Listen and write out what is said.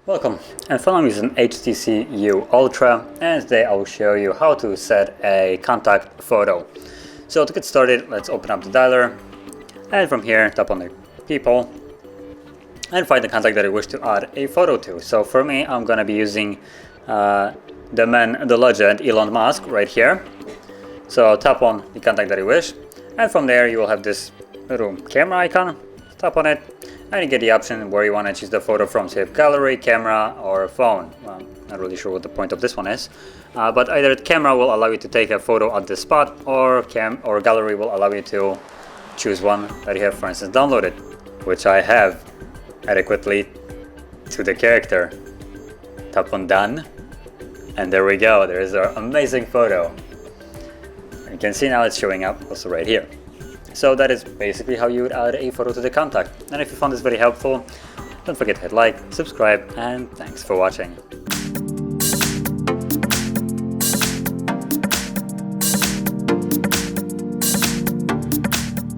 Welcome, and finally I'm using HTC U Ultra, and today I will show you how to set a contact photo. So to get started, let's open up the dialer, and from here tap on the people and find the contact that I wish to add a photo to. So for me, I'm going to be using the man, the legend, Elon Musk right here. So I'll tap on the contact that I wish, and from there you will have this little camera icon. Tap on it and you get the option where you want to choose the photo from, say gallery, camera or phone. Well, not really sure what the point of this one is, but either the camera will allow you to take a photo at the spot, or gallery will allow you to choose one that you have, for instance, downloaded, which I have adequately to the character. Tap on done, and there we go, there's our amazing photo. You can see now it's showing up also right here. So that is basically how you would add a photo to the contact. And if you found this very helpful, don't forget to hit like, subscribe, and thanks for watching.